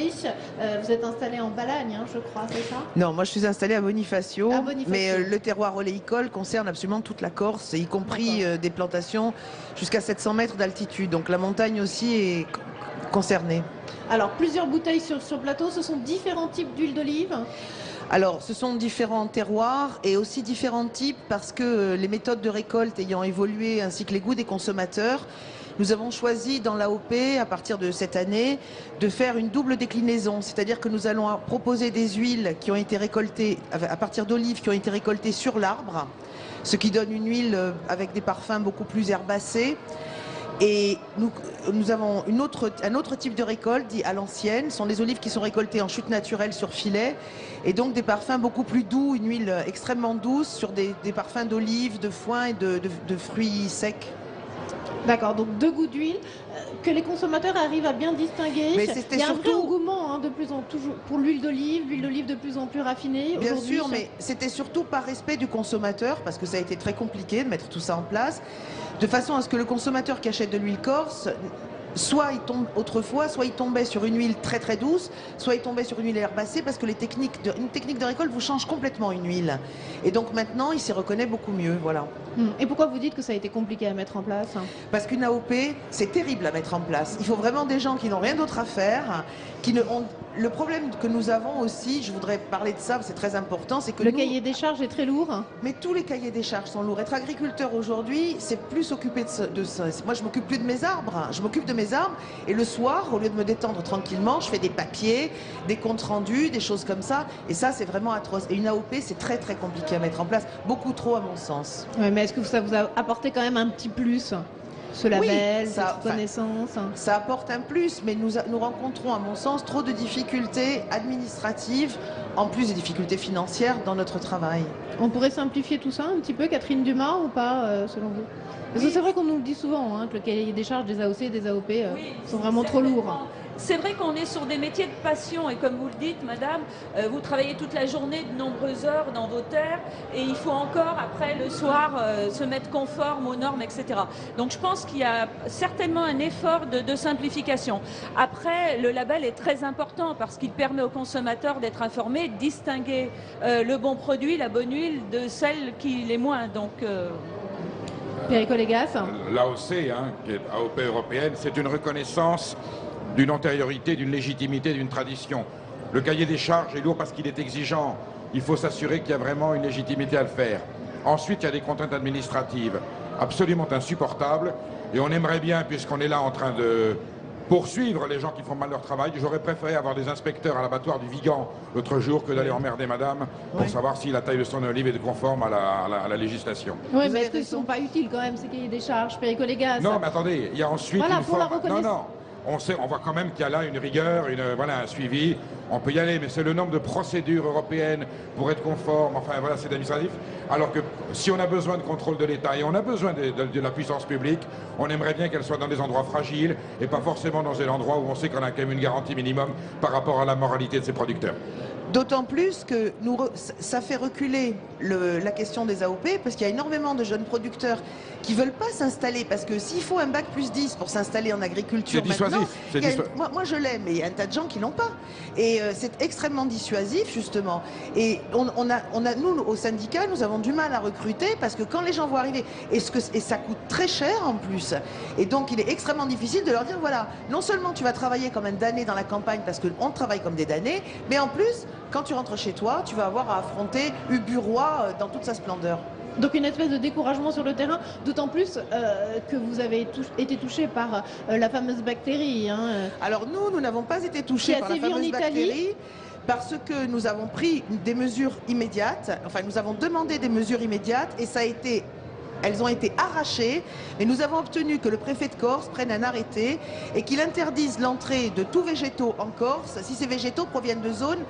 Vous êtes installé en Balagne, je crois, c'est ça? Non, moi je suis installée à Bonifacio, mais le terroir oléicole concerne absolument toute la Corse, y compris des plantations jusqu'à 700 mètres d'altitude. Donc la montagne aussi est concernée. Alors plusieurs bouteilles sur plateau, ce sont différents types d'huile d'olive? Alors, ce sont différents terroirs et aussi différents types parce que les méthodes de récolte ayant évolué ainsi que les goûts des consommateurs, nous avons choisi dans l'AOP, à partir de cette année, de faire une double déclinaison. C'est-à-dire que nous allons proposer des huiles qui ont été récoltées, à partir d'olives qui ont été récoltées sur l'arbre, ce qui donne une huile avec des parfums beaucoup plus herbacés. Et nous avons un autre type de récolte, dit à l'ancienne, sont des olives qui sont récoltées en chute naturelle sur filet, et donc des parfums beaucoup plus doux, une huile extrêmement douce sur des parfums d'olive, de foin et de fruits secs. D'accord, donc deux goûts d'huile que les consommateurs arrivent à bien distinguer. Mais il y a un vrai engouement de plus en toujours pour l'huile d'olive de plus en plus raffinée. Bien sûr, mais c'était surtout par respect du consommateur, parce que ça a été très compliqué de mettre tout ça en place, de façon à ce que le consommateur qui achète de l'huile corse, soit il tombe autrefois, soit il tombait sur une huile très très douce, soit il tombait sur une huile herbacée, parce que une technique de récolte vous change complètement une huile. Et donc maintenant, il s'y reconnaît beaucoup mieux, voilà. Et pourquoi vous dites que ça a été compliqué à mettre en place? Parce qu'une AOP, c'est terrible à mettre en place. Il faut vraiment des gens qui n'ont rien d'autre à faire, Le problème que nous avons aussi, je voudrais parler de ça, c'est très important, c'est que le cahier des charges est très lourd. Mais tous les cahiers des charges sont lourds. Être agriculteur aujourd'hui, c'est plus s'occuper de ça. Moi, je m'occupe plus de mes arbres. Je m'occupe de mes arbres. Et le soir, au lieu de me détendre tranquillement, je fais des papiers, des comptes rendus, des choses comme ça. Et ça, c'est vraiment atroce. Et une AOP, c'est très très compliqué à mettre en place. Beaucoup trop, à mon sens. Ouais, mais est-ce que ça vous a apporté quand même un petit plus? Ce label, cette connaissance. Ça apporte un plus, mais nous rencontrons, à mon sens, trop de difficultés administratives, en plus des difficultés financières dans notre travail. On pourrait simplifier tout ça un petit peu, Catherine Dumas, ou pas, selon vous? Parce que c'est vrai qu'on nous le dit souvent, que le cahier des charges des AOC et des AOP sont vraiment trop lourds. C'est vrai qu'on est sur des métiers de passion et comme vous le dites, madame, vous travaillez toute la journée de nombreuses heures dans vos terres et il faut encore, après le soir, se mettre conforme aux normes, etc. Donc je pense qu'il y a certainement un effort de simplification. Après, le label est très important parce qu'il permet aux consommateurs d'être informés, de distinguer le bon produit, la bonne huile, de celle qui l'est moins. Donc, Perico Légas. L'AOC, qui est AOP européenne, c'est une reconnaissance d'une antériorité, d'une légitimité, d'une tradition. Le cahier des charges est lourd parce qu'il est exigeant. Il faut s'assurer qu'il y a vraiment une légitimité à le faire. Ensuite, il y a des contraintes administratives absolument insupportables. Et on aimerait bien, puisqu'on est là en train de poursuivre les gens qui font mal leur travail, j'aurais préféré avoir des inspecteurs à l'abattoir du Vigan l'autre jour que d'aller emmerder madame pour savoir si la taille de son olive est conforme à la législation. Oui, mais est-ce qu'ils ne sont pas utiles quand même, ces cahiers des charges, Perico Légas? Non, mais attendez, il y a ensuite voilà, une pour la reconnaissance. Non. On voit quand même qu'il y a là une rigueur, un suivi. On peut y aller, mais c'est le nombre de procédures européennes pour être conforme. Enfin, voilà, c'est administratif. Alors que si on a besoin de contrôle de l'État et on a besoin de la puissance publique, on aimerait bien qu'elle soit dans des endroits fragiles et pas forcément dans des endroits où on sait qu'on a quand même une garantie minimum par rapport à la moralité de ses producteurs. D'autant plus que ça fait reculer la question des AOP parce qu'il y a énormément de jeunes producteurs qui ne veulent pas s'installer parce que s'il faut un bac plus 10 pour s'installer en agriculture maintenant, moi je l'aime, mais il y a un tas de gens qui ne l'ont pas. Et c'est extrêmement dissuasif justement. Et nous, au syndicat, nous avons du mal à recruter parce que quand les gens vont arriver, et ça coûte très cher en plus. Et donc il est extrêmement difficile de leur dire, voilà, non seulement tu vas travailler comme un damné dans la campagne parce qu'on travaille comme des damnés, mais en plus, quand tu rentres chez toi, tu vas avoir à affronter Uburois dans toute sa splendeur. Donc une espèce de découragement sur le terrain, d'autant plus que vous avez été touché par la fameuse bactérie. Alors nous n'avons pas été touchés par la fameuse bactérie, parce que nous avons pris des mesures immédiates, enfin nous avons demandé des mesures immédiates et elles ont été arrachées, et nous avons obtenu que le préfet de Corse prenne un arrêté et qu'il interdise l'entrée de tous végétaux en Corse si ces végétaux proviennent de zones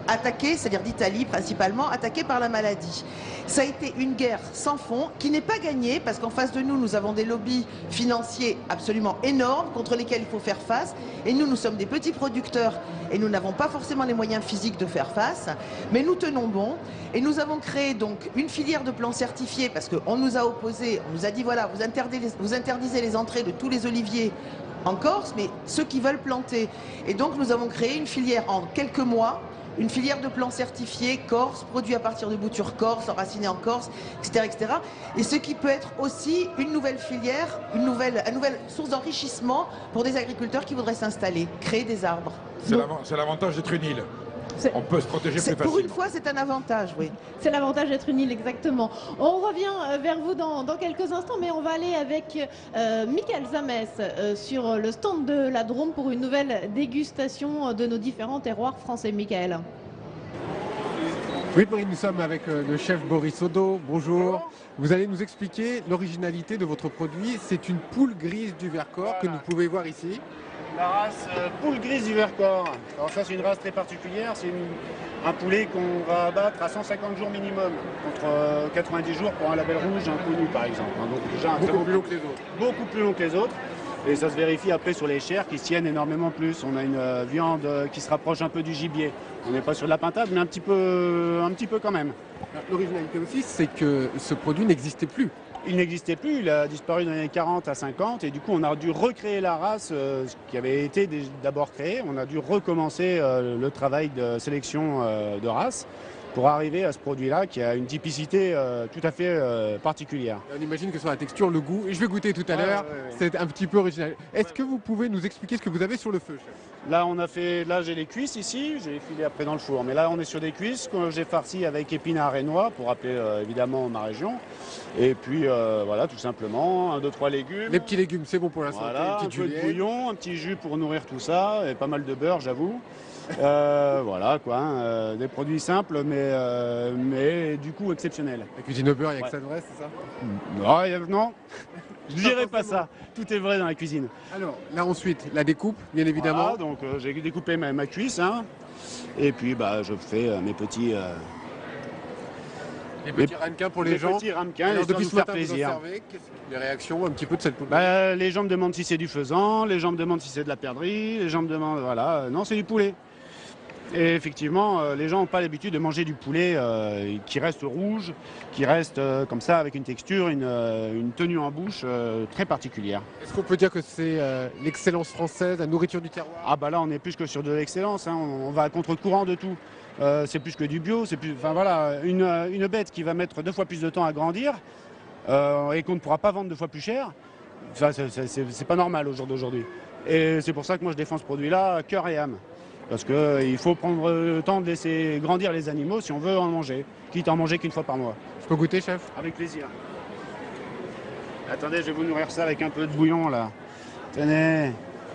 attaquées, c'est-à-dire d'Italie principalement, attaquées par la maladie. Ça a été une guerre sans fond qui n'est pas gagnée parce qu'en face de nous, nous avons des lobbies financiers absolument énormes contre lesquels il faut faire face. Et nous sommes des petits producteurs et nous n'avons pas forcément les moyens physiques de faire face. Mais nous tenons bon et nous avons créé donc une filière de plants certifiés parce qu'on nous a opposé, on nous a dit voilà, vous interdisez les entrées de tous les oliviers en Corse, mais ceux qui veulent planter. Et donc nous avons créé une filière en quelques mois, une filière de plants certifiés Corse, produits à partir de boutures corse, enracinés en Corse, etc., etc. Et ce qui peut être aussi une nouvelle filière, une nouvelle source d'enrichissement pour des agriculteurs qui voudraient s'installer, créer des arbres. C'est l'avantage d'être une île. On peut se protéger plus facilement. Pour une fois, c'est un avantage, oui. C'est l'avantage d'être une île, exactement. On revient vers vous dans quelques instants, mais on va aller avec Michael Zamès sur le stand de la Drôme pour une nouvelle dégustation de nos différents terroirs français. Michael. Oui, Perrine, nous sommes avec le chef Boris Odo. Bonjour. Vous allez nous expliquer l'originalité de votre produit. C'est une poule grise du Vercors que nous pouvons voir ici. La race poule grise du Vercors. Alors ça, c'est une race très particulière. C'est un poulet qu'on va abattre à 150 jours minimum, contre 90 jours pour un label rouge inconnu par exemple. Donc déjà beaucoup plus long que les autres. Beaucoup plus long que les autres. Et ça se vérifie après sur les chairs qui se tiennent énormément plus. On a une viande qui se rapproche un peu du gibier. On n'est pas sur de la pintade, mais un petit peu quand même. L'originalité aussi, c'est que ce produit n'existait plus. Il n'existait plus, il a disparu dans les années 40 à 50 et du coup on a dû recréer la race qui avait été d'abord créée. On a dû recommencer le travail de sélection de race pour arriver à ce produit-là qui a une typicité tout à fait particulière. On imagine que sur la texture, le goût, et je vais goûter tout à l'heure, c'est un petit peu original. Est-ce que vous pouvez nous expliquer ce que vous avez sur le feu, chef ? Là j'ai les cuisses ici, j'ai filé après dans le four, mais là on est sur des cuisses que j'ai farcies avec épinards et noix pour rappeler évidemment ma région. Et puis voilà, tout simplement, 1, 2, 3 légumes. Les petits légumes, c'est bon pour la santé. Voilà, un peu de bouillon, un petit jus pour nourrir tout ça, et pas mal de beurre, j'avoue. Voilà quoi, des produits simples mais du coup exceptionnels. La cuisine au beurre, il n'y a que ça de vrai, c'est ça ? Non, je dirais pas ça. Tout est vrai dans la cuisine. Alors là ensuite, la découpe, bien évidemment. Voilà, donc j'ai découpé ma cuisse, hein, et puis je fais mes petits... Les petits ramequins pour les gens. Les petits ramequins, alors depuis ce matin, plaisir. vous observez les réactions un petit peu de cette poule. Les gens me demandent si c'est du faisan, les gens me demandent si c'est de la perdrix, les gens me demandent, voilà, non c'est du poulet. Et effectivement, les gens n'ont pas l'habitude de manger du poulet qui reste rouge, qui reste comme ça avec une texture, une tenue en bouche très particulière. Est-ce qu'on peut dire que c'est l'excellence française, la nourriture du terroir ? Ah bah là on est plus que sur de l'excellence, hein. On va à contre-courant de tout. C'est plus que du bio, c'est plus, enfin voilà, une bête qui va mettre 2 fois plus de temps à grandir et qu'on ne pourra pas vendre 2 fois plus cher, enfin, c'est pas normal au jour d'aujourd'hui. Et c'est pour ça que moi je défends ce produit-là cœur et âme. Parce qu'il faut prendre le temps de laisser grandir les animaux si on veut en manger, quitte à en manger qu'une fois par mois. Je peux goûter, chef ? Avec plaisir. Attendez, je vais vous nourrir ça avec un peu de bouillon là. Tenez,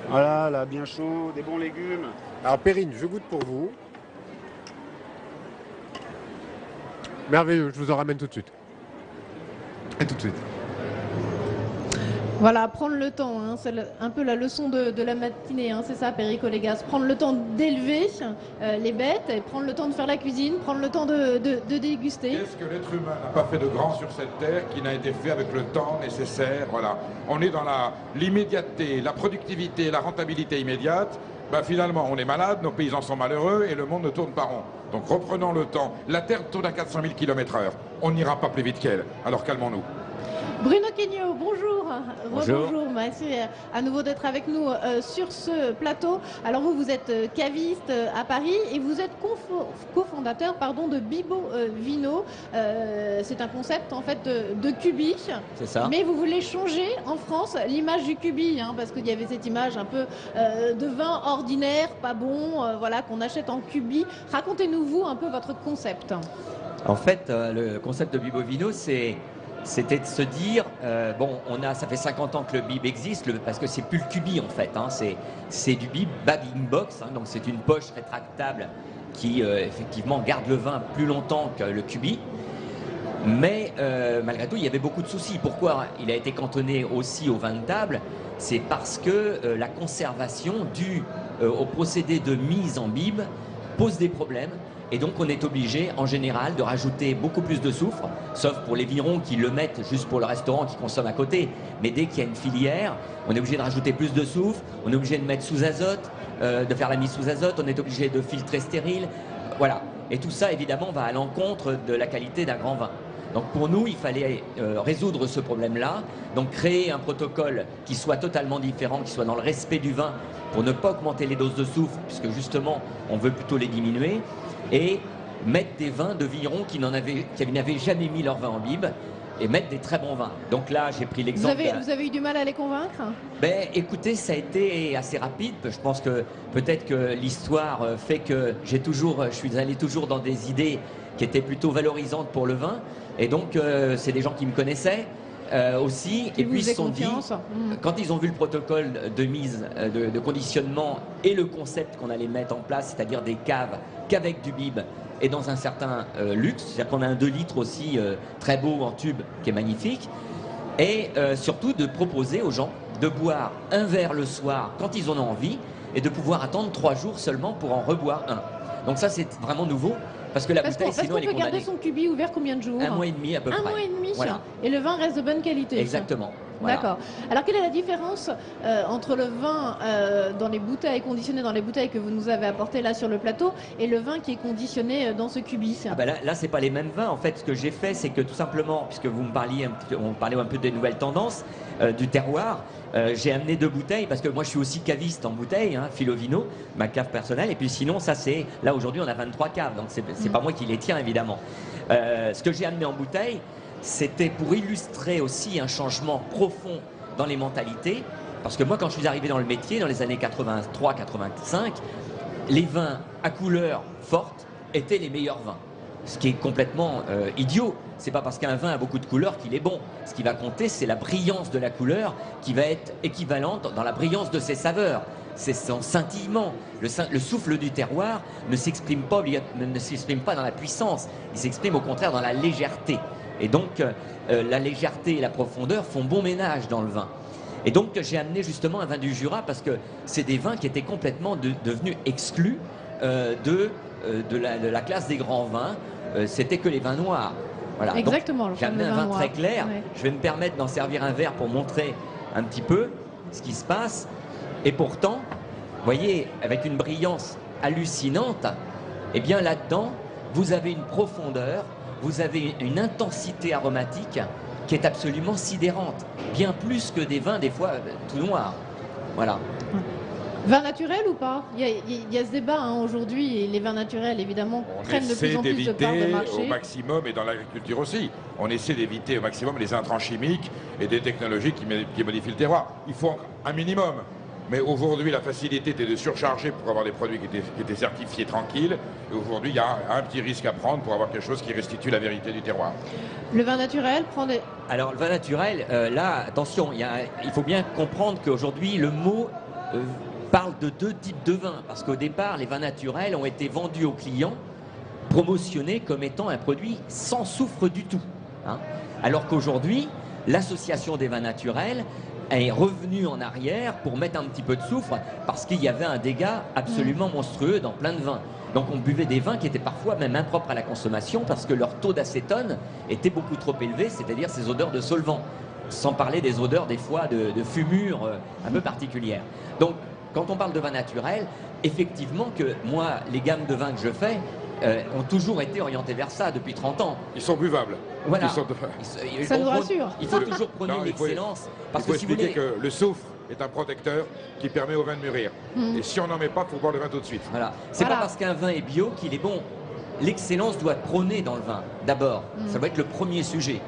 voilà, là, bien chaud, des bons légumes. Alors Perrine, je goûte pour vous. Merveilleux, je vous en ramène tout de suite. Et tout de suite. Voilà, prendre le temps, hein, c'est un peu la leçon de la matinée, hein, c'est ça, Perico-Légas. Prendre le temps d'élever les bêtes, et prendre le temps de faire la cuisine, prendre le temps de déguster. Qu'est-ce que l'être humain n'a pas fait de grand sur cette terre qui n'a été fait avec le temps nécessaire? Voilà, on est dans l'immédiateté, la productivité, la rentabilité immédiate. Finalement, on est malade, nos paysans sont malheureux et le monde ne tourne pas rond. Donc reprenons le temps. La Terre tourne à 400 000 km/h. On n'ira pas plus vite qu'elle. Alors calmons-nous. Bruno Quegnot, bonjour. Bonjour. Merci à nouveau d'être avec nous sur ce plateau. Alors vous êtes caviste à Paris et vous êtes cofondateur de Bibo Vino. C'est un concept en fait de cubi. C'est ça. Mais vous voulez changer en France l'image du cubi, hein, parce qu'il y avait cette image un peu de vin ordinaire, pas bon, voilà, qu'on achète en cubi. Racontez-nous vous un peu votre concept. En fait, le concept de Bibo Vino, c'était de se dire, ça fait 50 ans que le bib existe, parce que c'est plus le cubi en fait, hein, c'est du bib bagging box, hein, donc c'est une poche rétractable qui effectivement garde le vin plus longtemps que le cubi. Mais malgré tout, il y avait beaucoup de soucis. Pourquoi il a été cantonné aussi au vin de table? C'est parce que la conservation due au procédé de mise en bibe pose des problèmes. Et donc on est obligé en général de rajouter beaucoup plus de soufre, sauf pour les vignerons qui le mettent juste pour le restaurant qui consomme à côté. Mais dès qu'il y a une filière, on est obligé de rajouter plus de soufre, on est obligé de mettre sous azote, de faire la mise sous azote, on est obligé de filtrer stérile. Voilà. Et tout ça évidemment va à l'encontre de la qualité d'un grand vin. Donc pour nous, il fallait résoudre ce problème-là, donc créer un protocole qui soit totalement différent, qui soit dans le respect du vin, pour ne pas augmenter les doses de soufre, puisque justement, on veut plutôt les diminuer, et mettre des vins de vignerons qui n'avaient jamais mis leur vin en bibe, et mettre des très bons vins. Donc là, j'ai pris l'exemple... Vous avez eu du mal à les convaincre? Ben, écoutez, ça a été assez rapide. Je pense que peut-être que l'histoire fait que je suis allé toujours dans des idées qui étaient plutôt valorisantes pour le vin. Et donc, c'est des gens qui me connaissaient aussi. Et puis, ils se sont dit, quand ils ont vu le protocole de mise, de conditionnement et le concept qu'on allait mettre en place, c'est-à-dire des caves qu'avec du bib et dans un certain luxe, c'est-à-dire qu'on a un 2 litres aussi très beau en tube qui est magnifique, et surtout de proposer aux gens de boire un verre le soir quand ils en ont envie et de pouvoir attendre 3 jours seulement pour en reboire un. Donc ça, c'est vraiment nouveau. Parce que la bouteille, sinon, elle est condamnée. Est-ce qu'on peut garder son cubi ouvert combien de jours? 1 mois et demi à peu près. 1 mois et demi, voilà. Et le vin reste de bonne qualité. Exactement. Voilà. D'accord. Alors quelle est la différence entre le vin dans les bouteilles, conditionné dans les bouteilles que vous nous avez apporté là sur le plateau, et le vin qui est conditionné dans ce cubi? Là c'est pas les mêmes vins. En fait, ce que j'ai fait, c'est que tout simplement, puisque vous me parliez, on parlait un peu des nouvelles tendances du terroir, j'ai amené 2 bouteilles, parce que moi je suis aussi caviste en bouteille, hein, Filovino, ma cave personnelle, et puis sinon ça c'est, là aujourd'hui on a 23 caves, donc c'est pas moi qui les tiens évidemment. Ce que j'ai amené en bouteille, c'était pour illustrer aussi un changement profond dans les mentalités. Parce que moi, quand je suis arrivé dans le métier, dans les années 83-85, les vins à couleur forte étaient les meilleurs vins. Ce qui est complètement idiot. C'est pas parce qu'un vin a beaucoup de couleurs qu'il est bon. Ce qui va compter, c'est la brillance de la couleur qui va être équivalente dans la brillance de ses saveurs. C'est son scintillement. Le souffle du terroir ne s'exprime pas dans la puissance. Il s'exprime au contraire dans la légèreté. Et donc, la légèreté et la profondeur font bon ménage dans le vin. Et donc, j'ai amené justement un vin du Jura parce que c'est des vins qui étaient complètement devenus exclus de la classe des grands vins. C'était que les vins noirs. Voilà. Exactement. J'ai amené un vin très clair. Ouais. Je vais me permettre d'en servir un verre pour montrer un petit peu ce qui se passe. Et pourtant, vous voyez, avec une brillance hallucinante, eh bien là-dedans, vous avez une profondeur, vous avez une intensité aromatique qui est absolument sidérante, bien plus que des vins des fois tout noirs. Voilà. Vin naturel ou pas? Il y a ce débat hein, aujourd'hui, et les vins naturels évidemment prennent de plus en plus de part de marché. Au maximum, et dans l'agriculture aussi, on essaie d'éviter au maximum les intrants chimiques et des technologies qui modifient le terroir. Il faut un minimum. Mais aujourd'hui, la facilité était de surcharger pour avoir des produits qui étaient certifiés tranquilles. Et aujourd'hui, il y a un petit risque à prendre pour avoir quelque chose qui restitue la vérité du terroir. Le vin naturel prend des... Alors, le vin naturel, là, attention, il faut bien comprendre qu'aujourd'hui, le mot parle de 2 types de vins. Parce qu'au départ, les vins naturels ont été vendus aux clients, promotionnés comme étant un produit sans soufre du tout. Hein. Alors qu'aujourd'hui, l'association des vins naturels est revenu en arrière pour mettre un petit peu de soufre parce qu'il y avait un dégât absolument monstrueux dans plein de vins. Donc on buvait des vins qui étaient parfois même impropres à la consommation parce que leur taux d'acétone était beaucoup trop élevé, c'est-à-dire ces odeurs de solvant, sans parler des odeurs des fois de fumure un peu particulières. Donc quand on parle de vin naturel, effectivement que moi, les gammes de vins que je fais ont toujours été orientés vers ça depuis 30 ans. Ils sont buvables. Voilà. Ça nous rassure. Il faut toujours prôner l'excellence. Parce que si vous voulez... que le soufre est un protecteur qui permet au vin de mûrir. Et si on n'en met pas, il faut boire le vin tout de suite. Voilà. C'est pas parce qu'un vin est bio qu'il est bon. L'excellence doit prôner dans le vin, d'abord. Ça doit être le premier sujet.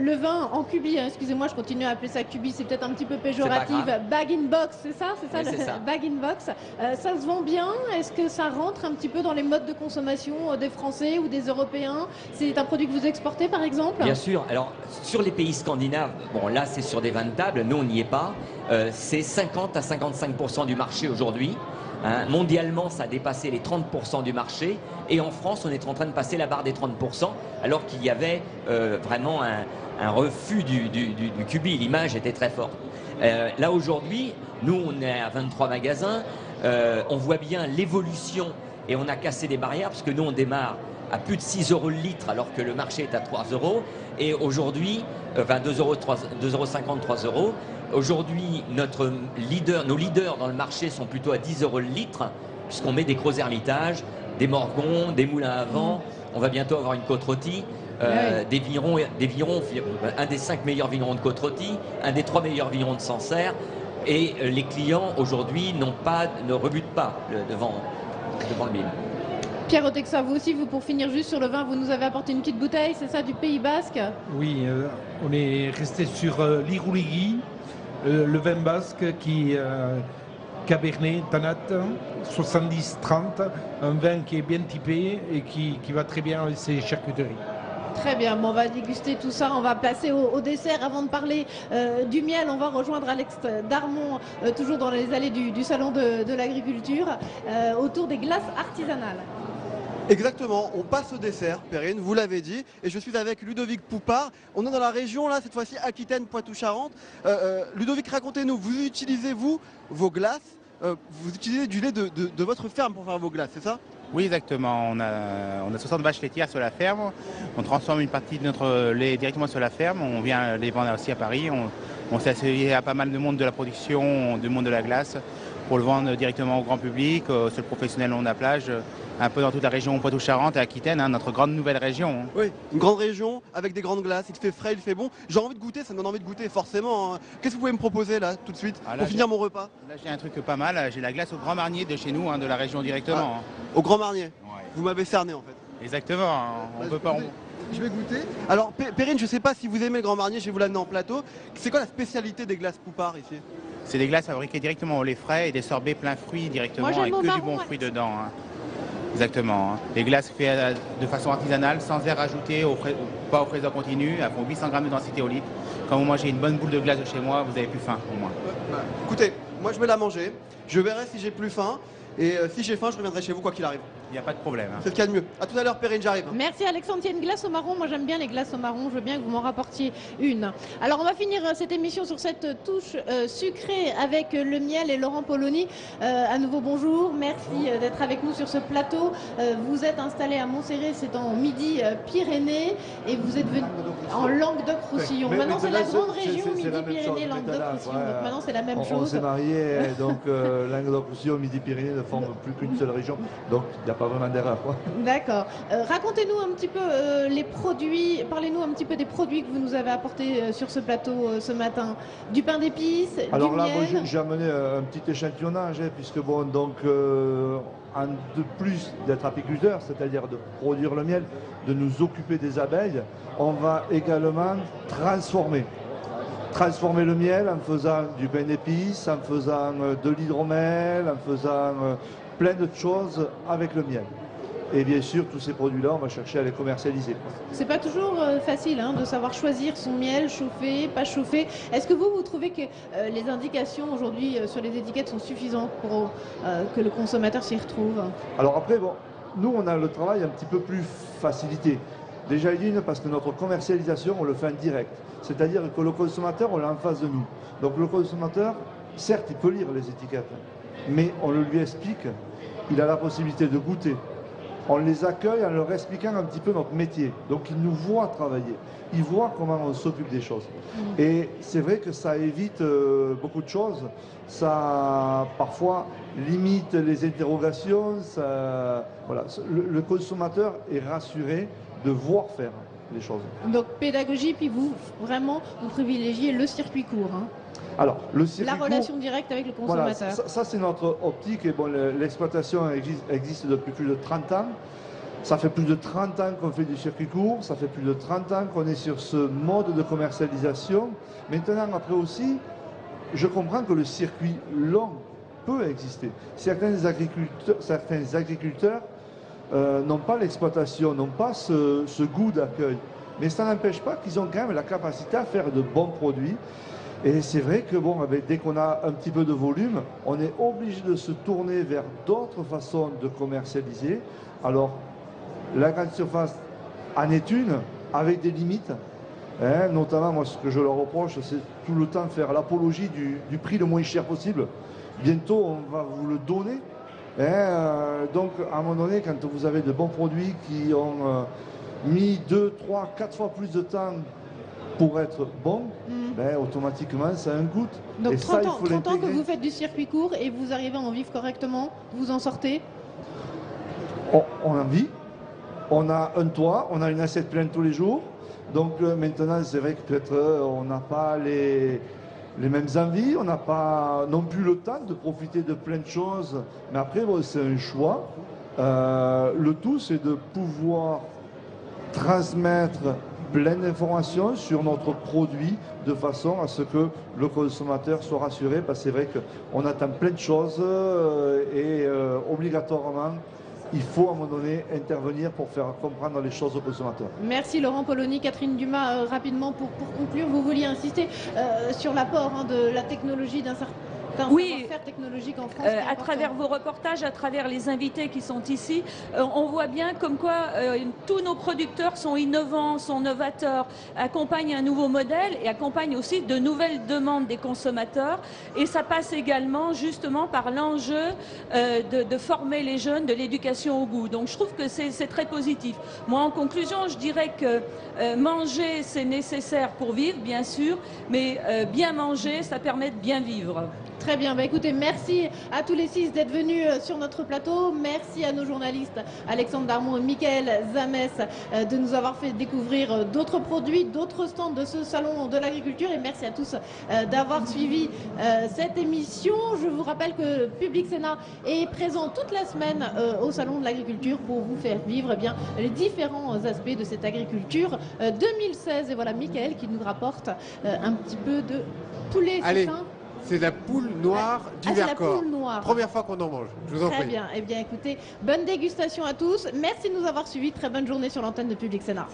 Le vin en cubi, hein, excusez-moi, je continue à appeler ça cubi, c'est peut-être un petit peu péjoratif. Bag in box, c'est ça, oui, c'est ça. Bag in box. Ça se vend bien? Est-ce que ça rentre un petit peu dans les modes de consommation des Français ou des Européens? C'est un produit que vous exportez, par exemple? Bien sûr. Alors, sur les pays scandinaves, bon, là, c'est sur des vins de table. Nous, on n'y est pas. C'est 50 à 55% du marché aujourd'hui. Hein. Mondialement, ça a dépassé les 30% du marché. Et en France, on est en train de passer la barre des 30%, alors qu'il y avait vraiment un refus du cubi. L'image était très forte. Là, aujourd'hui, nous, on est à 23 magasins. On voit bien l'évolution et on a cassé des barrières, parce que nous, on démarre à plus de 6 euros le litre, alors que le marché est à 3 euros. Et aujourd'hui, 2,50 €, 3 euros. Aujourd'hui, nos leaders dans le marché sont plutôt à 10 euros le litre, puisqu'on met des gros ermitages, des morgons, des moulins à vent. On va bientôt avoir une côte rôtie. Des vignerons, un des 5 meilleurs vignerons de côte rôtie, un des 3 meilleurs vignerons de Sancerre. Et les clients, aujourd'hui, ne rebutent pas devant le mille. Pierre Otexa, vous aussi, pour finir juste sur le vin, vous nous avez apporté une petite bouteille, c'est ça, du Pays Basque? Oui, on est resté sur l'Irouligui, le vin basque qui Cabernet, Tanat, 70-30, un vin qui est bien typé et qui va très bien avec ses charcuteries. Très bien, bon, on va déguster tout ça, on va passer au dessert. Avant de parler du miel, on va rejoindre Alex Darmon, toujours dans les allées du salon de l'agriculture, autour des glaces artisanales. Exactement, on passe au dessert, Perrine, vous l'avez dit, et je suis avec Ludovic Poupard. On est dans la région, là, cette fois-ci, Aquitaine, Poitou-Charentes. Ludovic, racontez-nous, vous utilisez, vos glaces, vous utilisez du lait de votre ferme pour faire vos glaces, c'est ça? Oui, exactement. On a 60 vaches laitières sur la ferme. On transforme une partie de notre lait directement sur la ferme. On vient les vendre aussi à Paris. On s'est associé à pas mal de monde de la production, du monde de la glace, pour le vendre directement au grand public, sur le professionnel long de la plage, un peu dans toute la région Poitou-Charentes et Aquitaine, hein, notre grande nouvelle région. Oui, une grande région avec des grandes glaces, il fait frais, il fait bon. J'ai envie de goûter, ça me donne envie de goûter forcément. Hein. Qu'est-ce que vous pouvez me proposer là, tout de suite, pour finir mon repas? Là j'ai un truc pas mal, j'ai la glace au Grand Marnier de chez nous, hein, de la région directement. Au Grand Marnier, vous m'avez cerné en fait. Exactement, hein, on peut pas... Je vais goûter. Alors Perrine, je ne sais pas si vous aimez le Grand Marnier, je vais vous l'amener en plateau. C'est quoi la spécialité des glaces Poupard ici? C'est des glaces fabriquées directement au lait frais et des sorbets plein fruits directement, avec que du bon fruit dedans. Hein. Exactement. Hein. Les glaces faites de façon artisanale, sans air ajouté, pas au fraiseur continu, elles font 800 grammes de densité au litre. Quand moi j'ai une bonne boule de glace de chez moi, vous avez plus faim au moins. Écoutez, moi je vais la manger, je verrai si j'ai plus faim, et si j'ai faim, je reviendrai chez vous quoi qu'il arrive. Il n'y a pas de problème. Hein. C'est ce qu'il y a de mieux. A tout à l'heure, Perrine, j'arrive. Merci Alexandre. Il y a une glace au marron. Moi j'aime bien les glaces au marron. Je veux bien que vous m'en rapportiez une. Alors on va finir cette émission sur cette touche sucrée avec le miel et Laurent Polony. À nouveau bonjour. Merci d'être avec nous sur ce plateau. Vous êtes installé à Montserrat, c'est en Midi-Pyrénées et vous êtes venu en Languedoc-Roussillon. Maintenant c'est la grande région Midi-Pyrénées, Languedoc-Roussillon. Donc maintenant c'est la même chose. On s'est mariés, donc Languedoc-Roussillon, Midi-Pyrénées ne forment plus qu'une seule région. Donc il n'y a pas vraiment d'erreur. D'accord. Racontez-nous un petit peu les produits, parlez-nous un petit peu des produits que vous nous avez apportés sur ce plateau ce matin. Du pain d'épices, du miel. Alors là, moi j'ai amené un petit échantillonnage, hein, puisque bon, donc en de plus d'être apiculteur, c'est-à-dire de produire le miel, de nous occuper des abeilles, on va également transformer le miel en faisant du pain d'épices, en faisant de l'hydromel, en faisant plein de choses avec le miel. Et bien sûr, tous ces produits-là, on va chercher à les commercialiser. C'est pas toujours facile de savoir choisir son miel, chauffer, pas chauffer. Est-ce que vous trouvez que les indications aujourd'hui sur les étiquettes sont suffisantes pour que le consommateur s'y retrouve? Alors après, bon, nous, on a le travail un petit peu plus facilité. Déjà d'une, parce que notre commercialisation, on le fait en direct. C'est-à-dire que le consommateur, on l'a en face de nous. Donc le consommateur, certes, il peut lire les étiquettes, mais on le lui explique, il a la possibilité de goûter. On les accueille en leur expliquant un petit peu notre métier. Donc ils nous voient travailler, ils voient comment on s'occupe des choses. Et c'est vrai que ça évite beaucoup de choses, ça parfois limite les interrogations, ça, voilà. Le consommateur est rassuré de voir faire les choses. Donc pédagogie, puis vous, vraiment, vous privilégiez le circuit court. Hein. Alors, le circuit la relation directe avec le consommateur. Voilà, ça c'est notre optique. Et bon, l'exploitation existe depuis plus de 30 ans. Ça fait plus de 30 ans qu'on fait du circuit court. Ça fait plus de 30 ans qu'on est sur ce mode de commercialisation. Maintenant, après aussi, je comprends que le circuit long peut exister. Certains agriculteurs n'ont pas l'exploitation, n'ont pas ce goût d'accueil. Mais ça n'empêche pas qu'ils ont quand même la capacité à faire de bons produits. Et c'est vrai que bon, dès qu'on a un petit peu de volume, on est obligé de se tourner vers d'autres façons de commercialiser. Alors, la grande surface en est une, avec des limites. Hein, notamment, moi, ce que je leur reproche, c'est tout le temps faire l'apologie du prix le moins cher possible. Bientôt, on va vous le donner. Hein, donc, à un moment donné, quand vous avez de bons produits qui ont mis 2, 3, 4 fois plus de temps pour être bons, automatiquement, ça a un goût. Donc, et 30 ça, ans, 30 ans que vous faites du circuit court et vous arrivez à en vivre correctement, vous en sortez? On en vit. On a un toit, on a une assiette pleine tous les jours. Donc maintenant, c'est vrai que peut-être on n'a pas les mêmes envies, on n'a pas non plus le temps de profiter de plein de choses. Mais après, bon, c'est un choix. Le tout, c'est de pouvoir transmettre plein d'informations sur notre produit de façon à ce que le consommateur soit rassuré. Parce que c'est vrai qu'on attend plein de choses et obligatoirement, il faut à un moment donné intervenir pour faire comprendre les choses aux consommateurs. Merci Laurent Polony. Catherine Dumas, rapidement pour conclure, vous vouliez insister sur l'apport de la technologie d'un certain savoir-faire technologique en France. À travers vos reportages, à travers les invités qui sont ici, on voit bien comme quoi tous nos producteurs sont innovants, sont novateurs, accompagnent un nouveau modèle et accompagnent aussi de nouvelles demandes des consommateurs. Et ça passe également justement par l'enjeu de former les jeunes, de l'éducation au goût. Donc je trouve que c'est très positif. Moi, en conclusion, je dirais que manger, c'est nécessaire pour vivre, bien sûr, mais bien manger, ça permet de bien vivre. Très bien, écoutez, merci à tous les 6 d'être venus sur notre plateau. Merci à nos journalistes Alexandre Darmon et Michael Zamès de nous avoir fait découvrir d'autres produits, d'autres stands de ce salon de l'agriculture. Et merci à tous d'avoir suivi cette émission. Je vous rappelle que Public Sénat est présent toute la semaine au salon de l'agriculture pour vous faire vivre les différents aspects de cette agriculture 2016. Et voilà Michael qui nous rapporte un petit peu de poulet. Allez. C'est la poule noire du Vercors. C'est la poule noire. Première fois qu'on en mange. Je vous en prie. Très bien. Eh bien, écoutez, bonne dégustation à tous. Merci de nous avoir suivis. Très bonne journée sur l'antenne de Public Sénat.